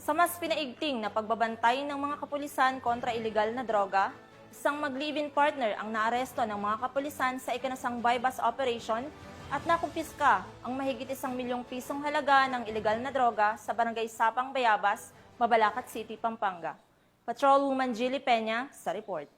Sa mas pinaigting na pagbabantay ng mga kapulisan kontra ilegal na droga, isang mag-live-in partner ang naaresto ng mga kapulisan sa ikinasang bypass operation at nakumpiska ang mahigit 1 milyong pisong halaga ng ilegal na droga sa barangay Sapang Bayabas, Mabalacat City, Pampanga. Patrolwoman Jilly Peña sa report.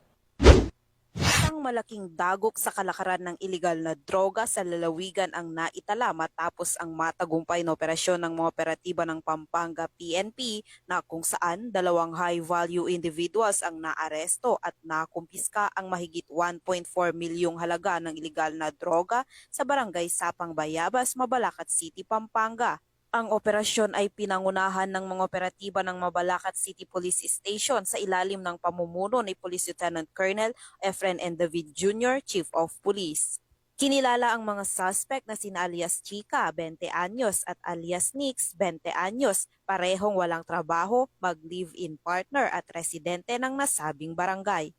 Isang malaking dagok sa kalakaran ng ilegal na droga sa lalawigan ang naitala matapos ang matagumpay na operasyon ng mga operatiba ng Pampanga PNP na kung saan 2 high-value individuals ang naaresto at nakumpiska ang mahigit 1.4 milyong halaga ng ilegal na droga sa barangay Sapang Bayabas, Mabalacat City, Pampanga. Ang operasyon ay pinangunahan ng mga operatiba ng Mabalacat City Police Station sa ilalim ng pamumuno ni Police Lieutenant Colonel Efren N. David Jr., Chief of Police. Kinilala ang mga suspect na sina alias Chica, 20 anyos at alias Nix, 20 anyos, parehong walang trabaho, mag-live-in partner at residente ng nasabing barangay.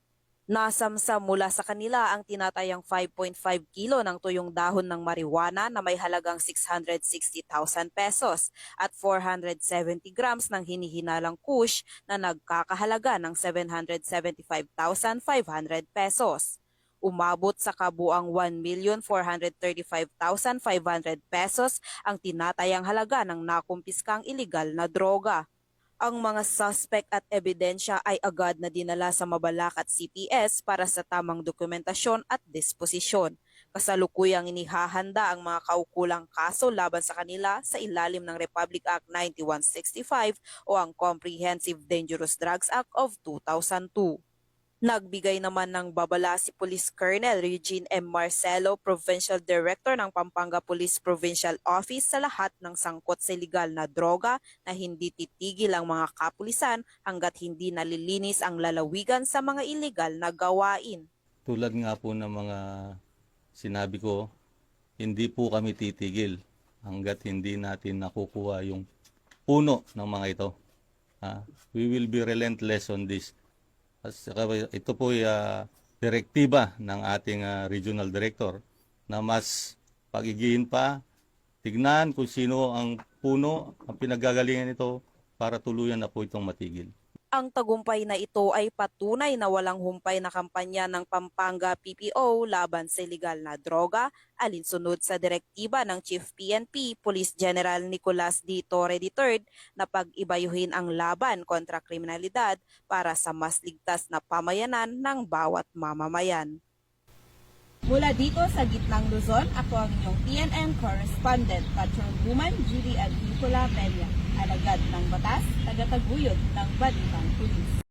Nasamsam mula sa kanila ang tinatayang 5.5 kilo ng tuyong dahon ng marijuana na may halagang 660,000 pesos at 470 grams ng hinihinalang kush na nagkakahalaga ng 775,500 pesos. Umabot sa kabuang 1,435,500 pesos ang tinatayang halaga ng nakumpiskang ilegal na droga. Ang mga suspect at ebidensya ay agad na dinala sa Mabalacat CPS para sa tamang dokumentasyon at disposisyon. Kasalukuyang inihahanda ang mga kaukulang kaso laban sa kanila sa ilalim ng Republic Act 9165 o ang Comprehensive Dangerous Drugs Act of 2002. Nagbigay naman ng babala si Police Colonel Eugene M. Marcelo, Provincial Director ng Pampanga Police Provincial Office sa lahat ng sangkot sa ilegal na droga na hindi titigil ang mga kapulisan hanggat hindi nalilinis ang lalawigan sa mga ilegal na gawain. Tulad nga po ng mga sinabi ko, hindi po kami titigil hanggat hindi natin nakukuha yung puno ng mga ito. We will be relentless on this. Ito po ay direktiba ng ating regional director na mas pagigihin pa, tignan kung sino ang puno, ang pinagagalingan nito para tuluyan na po itong matigil. Ang tagumpay na ito ay patunay na walang humpay na kampanya ng Pampanga PPO laban sa ilegal na droga, alinsunod sa direktiba ng Chief PNP Police General Nicolas D. Torre III na pag-ibayuhin ang laban kontra kriminalidad para sa mas ligtas na pamayanan ng bawat mamamayan. Mula dito sa gitnang Luzon, ako ang inyong PNM correspondent, Patrolwoman Jilly Advicola Peña, alagad ng batas, tagataguyod ng Balitang Pulis.